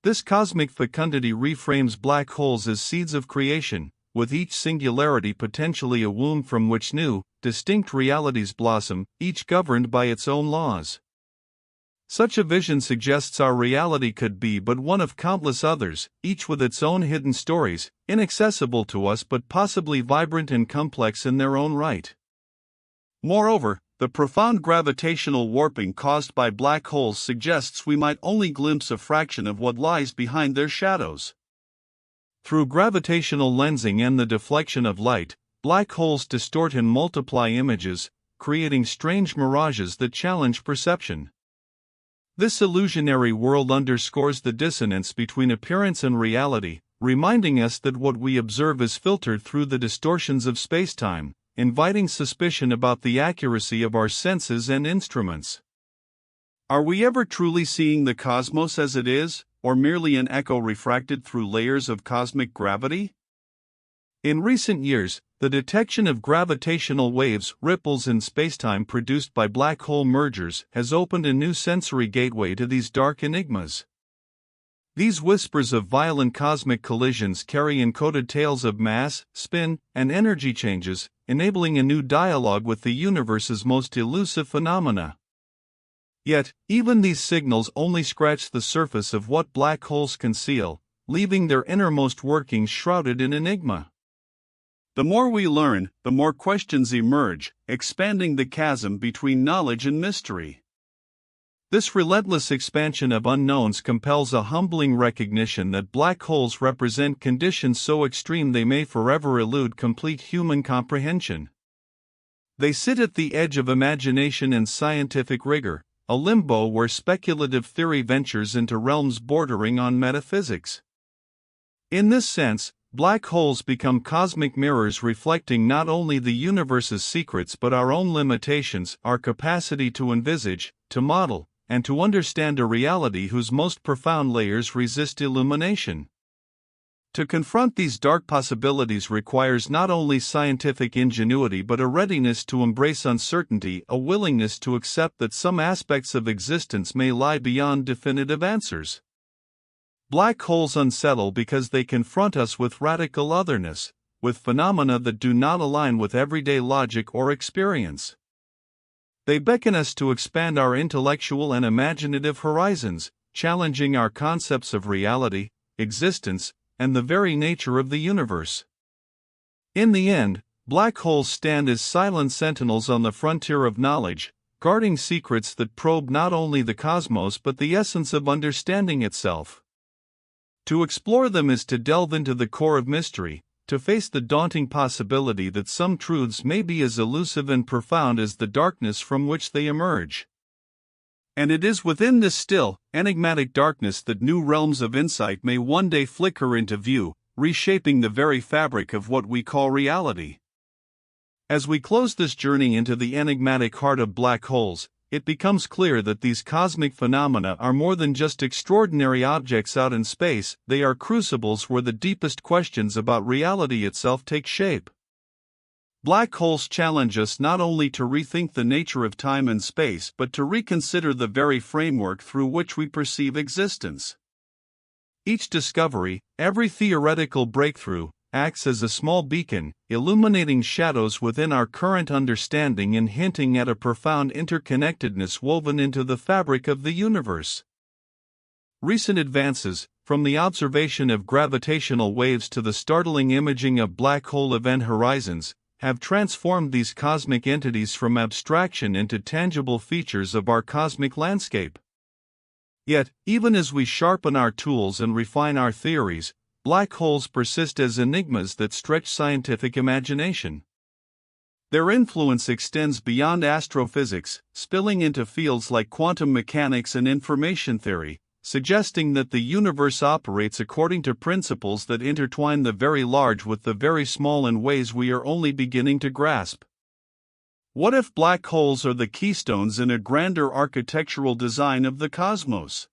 This cosmic fecundity reframes black holes as seeds of creation, with each singularity potentially a womb from which new, distinct realities blossom, each governed by its own laws. Such a vision suggests our reality could be but one of countless others, each with its own hidden stories, inaccessible to us but possibly vibrant and complex in their own right. Moreover, the profound gravitational warping caused by black holes suggests we might only glimpse a fraction of what lies behind their shadows. Through gravitational lensing and the deflection of light, black holes distort and multiply images, creating strange mirages that challenge perception. This illusionary world underscores the dissonance between appearance and reality, reminding us that what we observe is filtered through the distortions of spacetime, inviting suspicion about the accuracy of our senses and instruments. Are we ever truly seeing the cosmos as it is, or merely an echo refracted through layers of cosmic gravity? In recent years, the detection of gravitational waves, ripples in spacetime produced by black hole mergers, has opened a new sensory gateway to these dark enigmas. These whispers of violent cosmic collisions carry encoded tales of mass, spin, and energy changes, enabling a new dialogue with the universe's most elusive phenomena. Yet, even these signals only scratch the surface of what black holes conceal, leaving their innermost workings shrouded in enigma. The more we learn, the more questions emerge, expanding the chasm between knowledge and mystery. This relentless expansion of unknowns compels a humbling recognition that black holes represent conditions so extreme they may forever elude complete human comprehension. They sit at the edge of imagination and scientific rigor, a limbo where speculative theory ventures into realms bordering on metaphysics. In this sense, black holes become cosmic mirrors reflecting not only the universe's secrets but our own limitations, our capacity to envisage, to model, and to understand a reality whose most profound layers resist illumination. To confront these dark possibilities requires not only scientific ingenuity but a readiness to embrace uncertainty, a willingness to accept that some aspects of existence may lie beyond definitive answers. Black holes unsettle because they confront us with radical otherness, with phenomena that do not align with everyday logic or experience. They beckon us to expand our intellectual and imaginative horizons, challenging our concepts of reality, existence, and the very nature of the universe. In the end, black holes stand as silent sentinels on the frontier of knowledge, guarding secrets that probe not only the cosmos but the essence of understanding itself. To explore them is to delve into the core of mystery, to face the daunting possibility that some truths may be as elusive and profound as the darkness from which they emerge. And it is within this still, enigmatic darkness that new realms of insight may one day flicker into view, reshaping the very fabric of what we call reality. As we close this journey into the enigmatic heart of black holes, it becomes clear that these cosmic phenomena are more than just extraordinary objects out in space, they are crucibles where the deepest questions about reality itself take shape. Black holes challenge us not only to rethink the nature of time and space but to reconsider the very framework through which we perceive existence. Each discovery, every theoretical breakthrough, acts as a small beacon, illuminating shadows within our current understanding and hinting at a profound interconnectedness woven into the fabric of the universe. Recent advances, from the observation of gravitational waves to the startling imaging of black hole event horizons, have transformed these cosmic entities from abstraction into tangible features of our cosmic landscape. Yet, even as we sharpen our tools and refine our theories, black holes persist as enigmas that stretch scientific imagination. Their influence extends beyond astrophysics, spilling into fields like quantum mechanics and information theory, suggesting that the universe operates according to principles that intertwine the very large with the very small in ways we are only beginning to grasp. What if black holes are the keystones in a grander architectural design of the cosmos?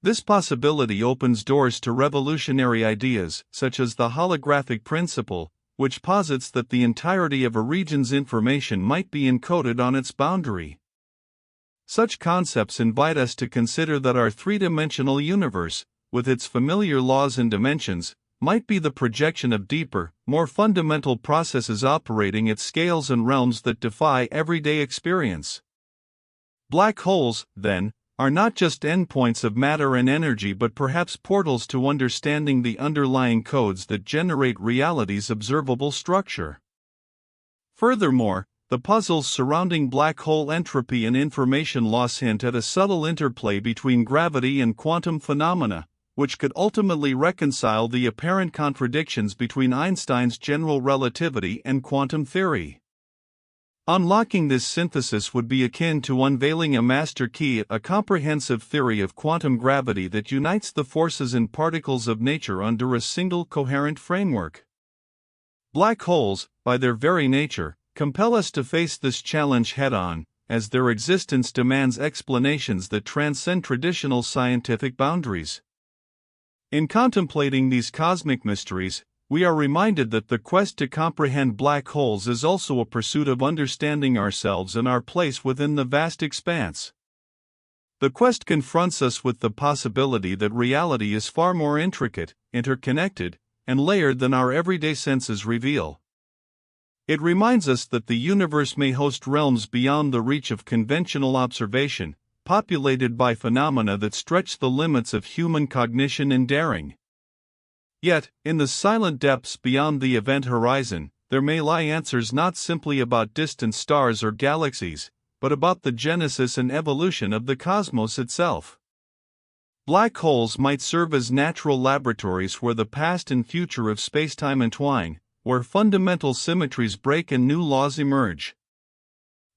This possibility opens doors to revolutionary ideas, such as the holographic principle, which posits that the entirety of a region's information might be encoded on its boundary. Such concepts invite us to consider that our three-dimensional universe, with its familiar laws and dimensions, might be the projection of deeper, more fundamental processes operating at scales and realms that defy everyday experience. Black holes, then, are not just endpoints of matter and energy but perhaps portals to understanding the underlying codes that generate reality's observable structure. Furthermore, the puzzles surrounding black hole entropy and information loss hint at a subtle interplay between gravity and quantum phenomena, which could ultimately reconcile the apparent contradictions between Einstein's general relativity and quantum theory. Unlocking this synthesis would be akin to unveiling a master key, a comprehensive theory of quantum gravity that unites the forces and particles of nature under a single coherent framework. Black holes, by their very nature, compel us to face this challenge head-on, as their existence demands explanations that transcend traditional scientific boundaries. In contemplating these cosmic mysteries, we are reminded that the quest to comprehend black holes is also a pursuit of understanding ourselves and our place within the vast expanse. The quest confronts us with the possibility that reality is far more intricate, interconnected, and layered than our everyday senses reveal. It reminds us that the universe may host realms beyond the reach of conventional observation, populated by phenomena that stretch the limits of human cognition and daring. Yet, in the silent depths beyond the event horizon, there may lie answers not simply about distant stars or galaxies, but about the genesis and evolution of the cosmos itself. Black holes might serve as natural laboratories where the past and future of spacetime entwine, where fundamental symmetries break and new laws emerge.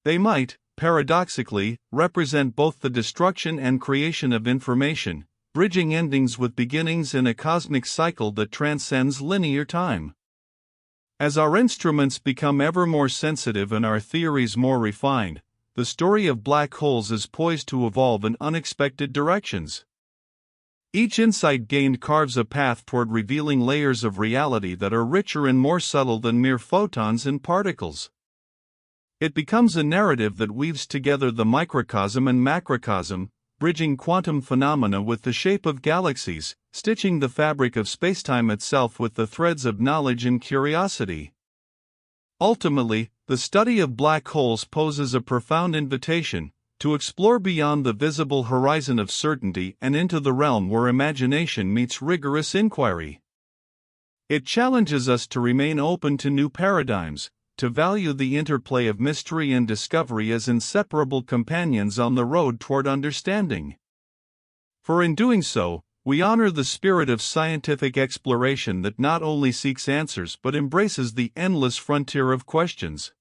They might, paradoxically, represent both the destruction and creation of information, bridging endings with beginnings in a cosmic cycle that transcends linear time. As our instruments become ever more sensitive and our theories more refined, the story of black holes is poised to evolve in unexpected directions. Each insight gained carves a path toward revealing layers of reality that are richer and more subtle than mere photons and particles. It becomes a narrative that weaves together the microcosm and macrocosm, bridging quantum phenomena with the shape of galaxies, stitching the fabric of spacetime itself with the threads of knowledge and curiosity. Ultimately, the study of black holes poses a profound invitation to explore beyond the visible horizon of certainty and into the realm where imagination meets rigorous inquiry. It challenges us to remain open to new paradigms, to value the interplay of mystery and discovery as inseparable companions on the road toward understanding. For in doing so, we honor the spirit of scientific exploration that not only seeks answers but embraces the endless frontier of questions.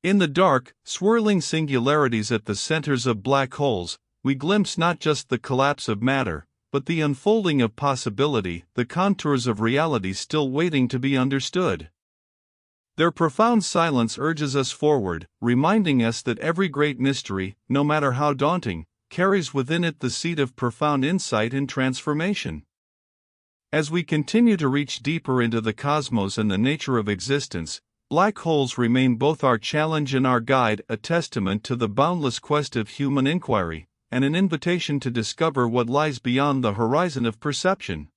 In the dark, swirling singularities at the centers of black holes, we glimpse not just the collapse of matter, but the unfolding of possibility, the contours of reality still waiting to be understood. Their profound silence urges us forward, reminding us that every great mystery, no matter how daunting, carries within it the seed of profound insight and transformation. As we continue to reach deeper into the cosmos and the nature of existence, black holes remain both our challenge and our guide, a testament to the boundless quest of human inquiry, and an invitation to discover what lies beyond the horizon of perception.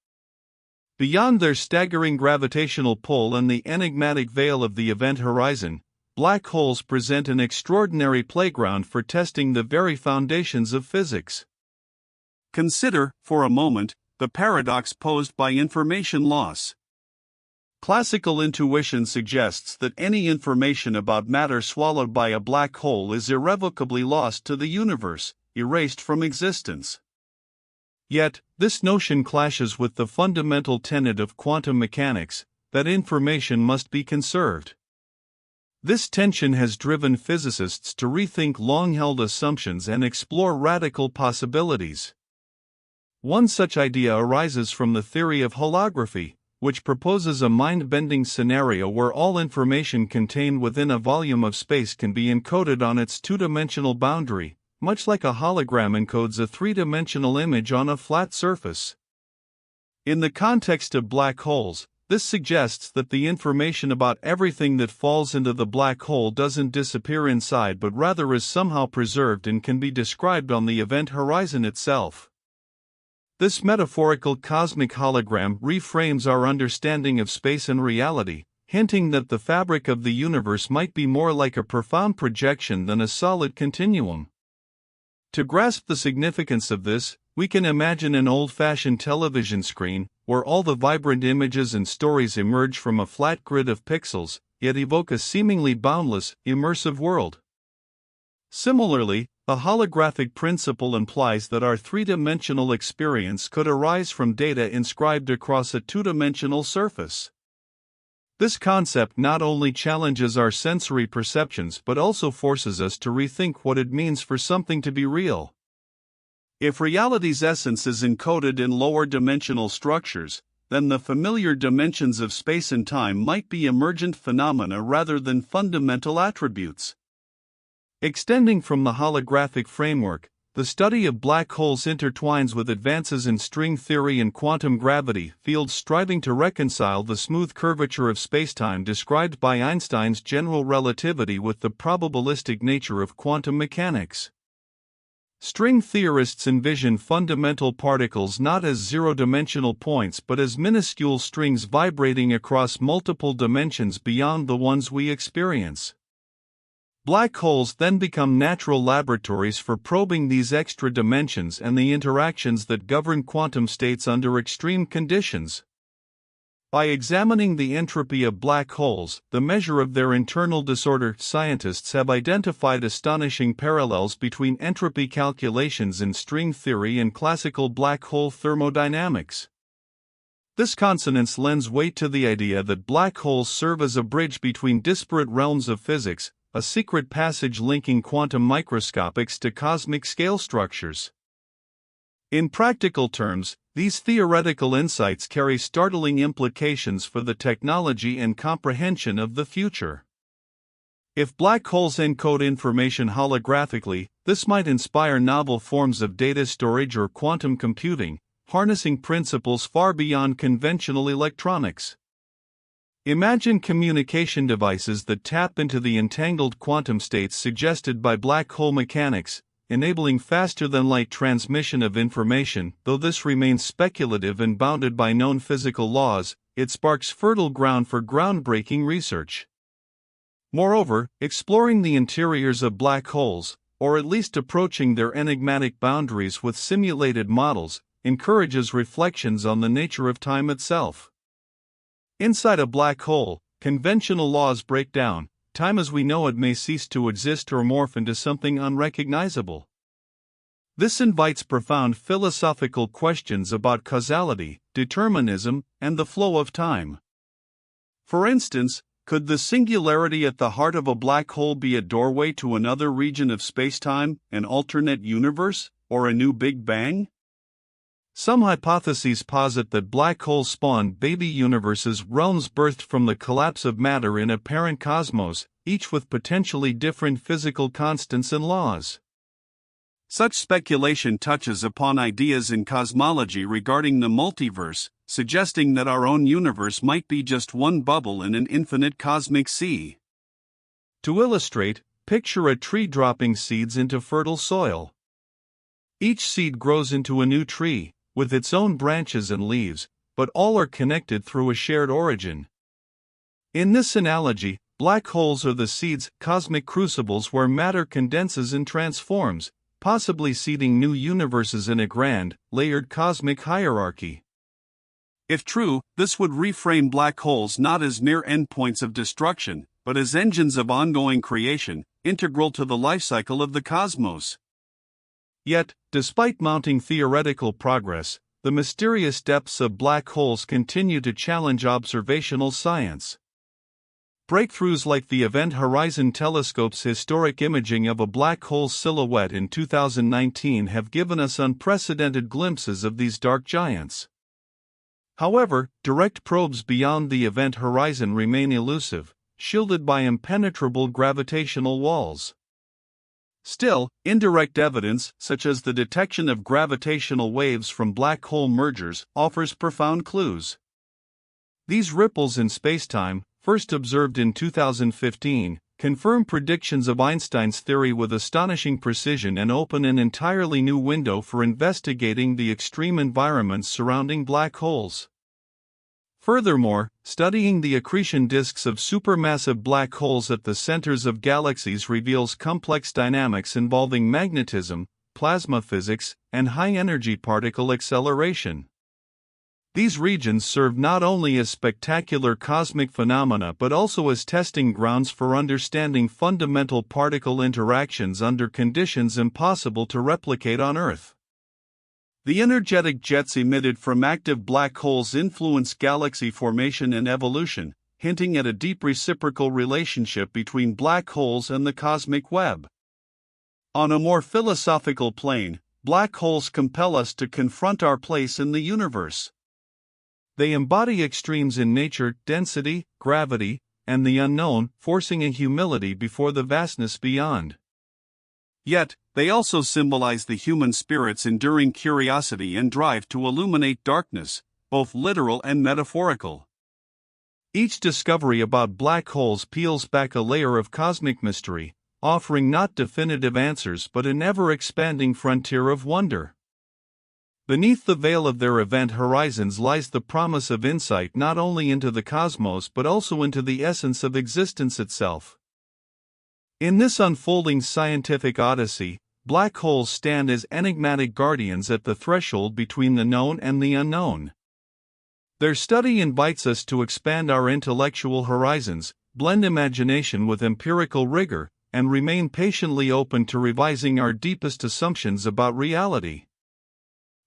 Beyond their staggering gravitational pull and the enigmatic veil of the event horizon, black holes present an extraordinary playground for testing the very foundations of physics. Consider, for a moment, the paradox posed by information loss. Classical intuition suggests that any information about matter swallowed by a black hole is irrevocably lost to the universe, erased from existence. Yet, this notion clashes with the fundamental tenet of quantum mechanics, that information must be conserved. This tension has driven physicists to rethink long-held assumptions and explore radical possibilities. One such idea arises from the theory of holography, which proposes a mind-bending scenario where all information contained within a volume of space can be encoded on its two-dimensional boundary, much like a hologram encodes a three-dimensional image on a flat surface. In the context of black holes, this suggests that the information about everything that falls into the black hole doesn't disappear inside but rather is somehow preserved and can be described on the event horizon itself. This metaphorical cosmic hologram reframes our understanding of space and reality, hinting that the fabric of the universe might be more like a profound projection than a solid continuum. To grasp the significance of this, we can imagine an old-fashioned television screen, where all the vibrant images and stories emerge from a flat grid of pixels, yet evoke a seemingly boundless, immersive world. Similarly, a holographic principle implies that our three-dimensional experience could arise from data inscribed across a two-dimensional surface. This concept not only challenges our sensory perceptions but also forces us to rethink what it means for something to be real. If reality's essence is encoded in lower dimensional structures, then the familiar dimensions of space and time might be emergent phenomena rather than fundamental attributes. Extending from the holographic framework, the study of black holes intertwines with advances in string theory and quantum gravity fields striving to reconcile the smooth curvature of spacetime described by Einstein's general relativity with the probabilistic nature of quantum mechanics. String theorists envision fundamental particles not as zero-dimensional points but as minuscule strings vibrating across multiple dimensions beyond the ones we experience. Black holes then become natural laboratories for probing these extra dimensions and the interactions that govern quantum states under extreme conditions. By examining the entropy of black holes, the measure of their internal disorder, scientists have identified astonishing parallels between entropy calculations in string theory and classical black hole thermodynamics. This consonance lends weight to the idea that black holes serve as a bridge between disparate realms of physics, a secret passage linking quantum microscopics to cosmic scale structures. In practical terms, these theoretical insights carry startling implications for the technology and comprehension of the future. If black holes encode information holographically, this might inspire novel forms of data storage or quantum computing, harnessing principles far beyond conventional electronics. Imagine communication devices that tap into the entangled quantum states suggested by black hole mechanics, enabling faster-than-light transmission of information. Though this remains speculative and bounded by known physical laws, it sparks fertile ground for groundbreaking research. Moreover, exploring the interiors of black holes, or at least approaching their enigmatic boundaries with simulated models, encourages reflections on the nature of time itself. Inside a black hole, conventional laws break down. Time as we know it may cease to exist or morph into something unrecognizable. This invites profound philosophical questions about causality, determinism, and the flow of time. For instance, could the singularity at the heart of a black hole be a doorway to another region of spacetime, an alternate universe, or a new Big Bang? Some hypotheses posit that black holes spawn baby universes, realms birthed from the collapse of matter in a parent cosmos, each with potentially different physical constants and laws. Such speculation touches upon ideas in cosmology regarding the multiverse, suggesting that our own universe might be just one bubble in an infinite cosmic sea. To illustrate, picture a tree dropping seeds into fertile soil. Each seed grows into a new tree, with its own branches and leaves, but all are connected through a shared origin. In this analogy, black holes are the seeds, cosmic crucibles where matter condenses and transforms, possibly seeding new universes in a grand, layered cosmic hierarchy. If true, this would reframe black holes not as mere endpoints of destruction, but as engines of ongoing creation, integral to the life cycle of the cosmos. Yet, despite mounting theoretical progress, the mysterious depths of black holes continue to challenge observational science. Breakthroughs like the Event Horizon Telescope's historic imaging of a black hole silhouette in 2019 have given us unprecedented glimpses of these dark giants. However, direct probes beyond the event horizon remain elusive, shielded by impenetrable gravitational walls. Still, indirect evidence, such as the detection of gravitational waves from black hole mergers, offers profound clues. These ripples in spacetime, first observed in 2015, confirm predictions of Einstein's theory with astonishing precision and open an entirely new window for investigating the extreme environments surrounding black holes. Furthermore, studying the accretion disks of supermassive black holes at the centers of galaxies reveals complex dynamics involving magnetism, plasma physics, and high-energy particle acceleration. These regions serve not only as spectacular cosmic phenomena but also as testing grounds for understanding fundamental particle interactions under conditions impossible to replicate on Earth. The energetic jets emitted from active black holes influence galaxy formation and evolution, hinting at a deep reciprocal relationship between black holes and the cosmic web. On a more philosophical plane, black holes compel us to confront our place in the universe. They embody extremes in nature, density, gravity, and the unknown, forcing a humility before the vastness beyond. Yet, they also symbolize the human spirit's enduring curiosity and drive to illuminate darkness, both literal and metaphorical. Each discovery about black holes peels back a layer of cosmic mystery, offering not definitive answers but an ever-expanding frontier of wonder. Beneath the veil of their event horizons lies the promise of insight not only into the cosmos but also into the essence of existence itself. In this unfolding scientific odyssey, black holes stand as enigmatic guardians at the threshold between the known and the unknown. Their study invites us to expand our intellectual horizons, blend imagination with empirical rigor, and remain patiently open to revising our deepest assumptions about reality.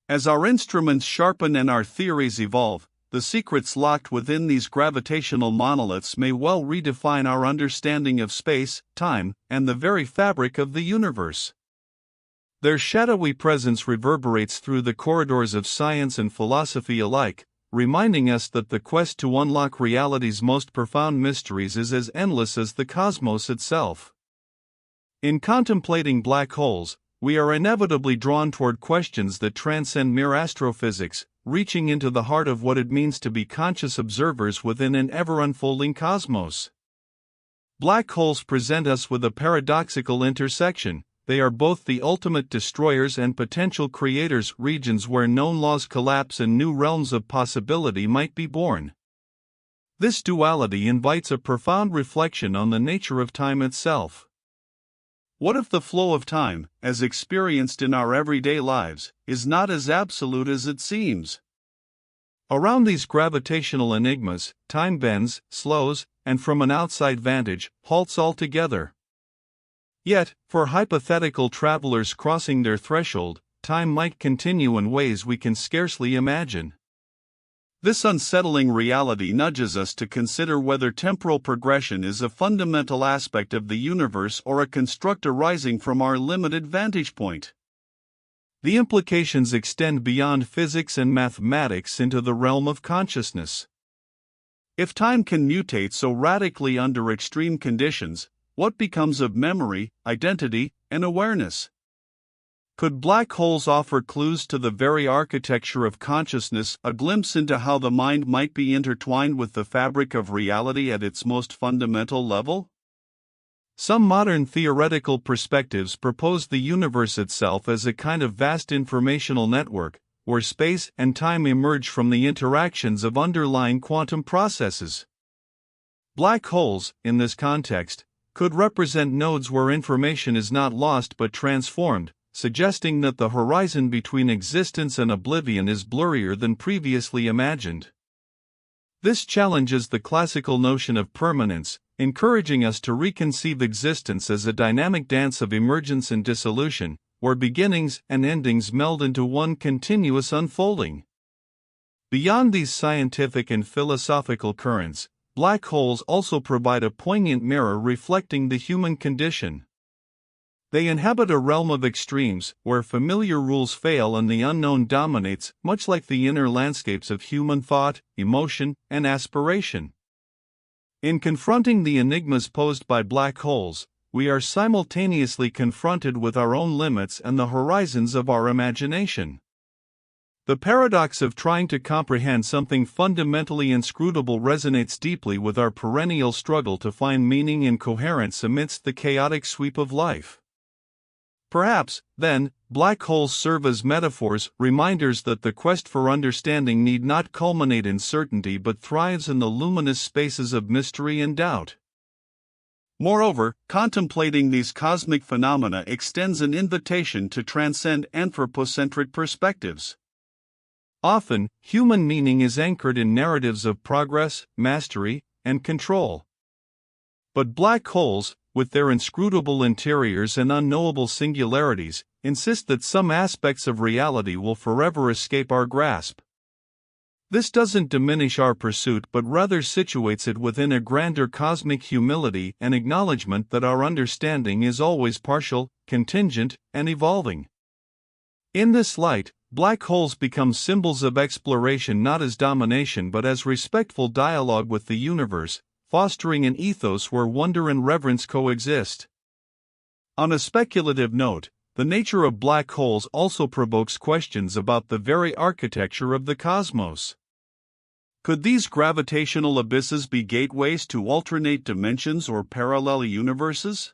As our instruments sharpen and our theories evolve, the secrets locked within these gravitational monoliths may well redefine our understanding of space, time, and the very fabric of the universe. Their shadowy presence reverberates through the corridors of science and philosophy alike, reminding us that the quest to unlock reality's most profound mysteries is as endless as the cosmos itself. In contemplating black holes, we are inevitably drawn toward questions that transcend mere astrophysics, reaching into the heart of what it means to be conscious observers within an ever-unfolding cosmos. Black holes present us with a paradoxical intersection. They are both the ultimate destroyers and potential creators, regions where known laws collapse and new realms of possibility might be born. This duality invites a profound reflection on the nature of time itself. What if the flow of time, as experienced in our everyday lives, is not as absolute as it seems? Around these gravitational enigmas, time bends, slows, and from an outside vantage, halts altogether. Yet, for hypothetical travelers crossing their threshold, time might continue in ways we can scarcely imagine. This unsettling reality nudges us to consider whether temporal progression is a fundamental aspect of the universe or a construct arising from our limited vantage point. The implications extend beyond physics and mathematics into the realm of consciousness. If time can mutate so radically under extreme conditions, what becomes of memory, identity, and awareness? Could black holes offer clues to the very architecture of consciousness, a glimpse into how the mind might be intertwined with the fabric of reality at its most fundamental level? Some modern theoretical perspectives propose the universe itself as a kind of vast informational network, where space and time emerge from the interactions of underlying quantum processes. Black holes, in this context, could represent nodes where information is not lost but transformed, suggesting that the horizon between existence and oblivion is blurrier than previously imagined. This challenges the classical notion of permanence, encouraging us to reconceive existence as a dynamic dance of emergence and dissolution, where beginnings and endings meld into one continuous unfolding. Beyond these scientific and philosophical currents, black holes also provide a poignant mirror reflecting the human condition. They inhabit a realm of extremes, where familiar rules fail and the unknown dominates, much like the inner landscapes of human thought, emotion, and aspiration. In confronting the enigmas posed by black holes, we are simultaneously confronted with our own limits and the horizons of our imagination. The paradox of trying to comprehend something fundamentally inscrutable resonates deeply with our perennial struggle to find meaning and coherence amidst the chaotic sweep of life. Perhaps, then, black holes serve as metaphors, reminders that the quest for understanding need not culminate in certainty but thrives in the luminous spaces of mystery and doubt. Moreover, contemplating these cosmic phenomena extends an invitation to transcend anthropocentric perspectives. Often, human meaning is anchored in narratives of progress, mastery, and control. But black holes, with their inscrutable interiors and unknowable singularities, insist that some aspects of reality will forever escape our grasp. This doesn't diminish our pursuit but rather situates it within a grander cosmic humility and acknowledgement that our understanding is always partial, contingent, and evolving. In this light, black holes become symbols of exploration not as domination but as respectful dialogue with the universe, fostering an ethos where wonder and reverence coexist. On a speculative note, the nature of black holes also provokes questions about the very architecture of the cosmos. Could these gravitational abysses be gateways to alternate dimensions or parallel universes?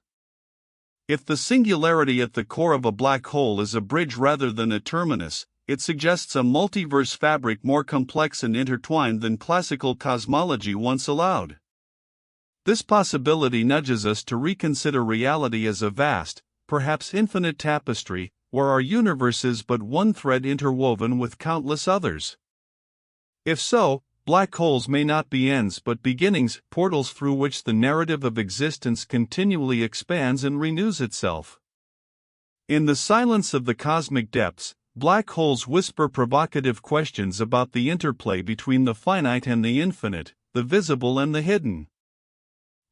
If the singularity at the core of a black hole is a bridge rather than a terminus, it suggests a multiverse fabric more complex and intertwined than classical cosmology once allowed. This possibility nudges us to reconsider reality as a vast, perhaps infinite tapestry, where our universe is but one thread interwoven with countless others. If so, black holes may not be ends but beginnings, portals through which the narrative of existence continually expands and renews itself. In the silence of the cosmic depths, black holes whisper provocative questions about the interplay between the finite and the infinite, the visible and the hidden.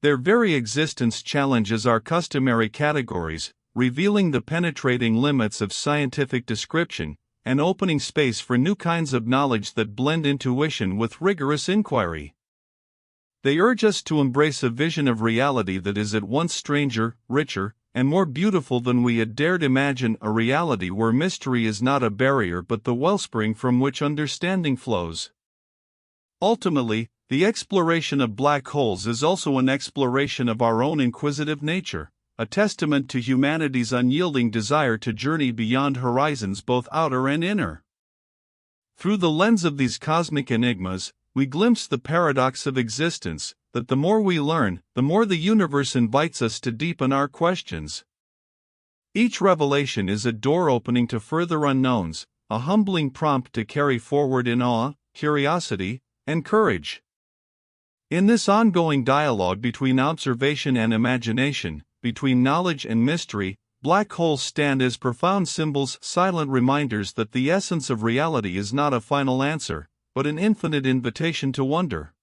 Their very existence challenges our customary categories, revealing the penetrating limits of scientific description, and opening space for new kinds of knowledge that blend intuition with rigorous inquiry. They urge us to embrace a vision of reality that is at once stranger, richer, and more beautiful than we had dared imagine, a reality where mystery is not a barrier but the wellspring from which understanding flows. Ultimately, the exploration of black holes is also an exploration of our own inquisitive nature, a testament to humanity's unyielding desire to journey beyond horizons both outer and inner. Through the lens of these cosmic enigmas, we glimpse the paradox of existence, that the more we learn, the more the universe invites us to deepen our questions. Each revelation is a door opening to further unknowns, a humbling prompt to carry forward in awe, curiosity, and courage. In this ongoing dialogue between observation and imagination, between knowledge and mystery, black holes stand as profound symbols, silent reminders that the essence of reality is not a final answer, but an infinite invitation to wonder.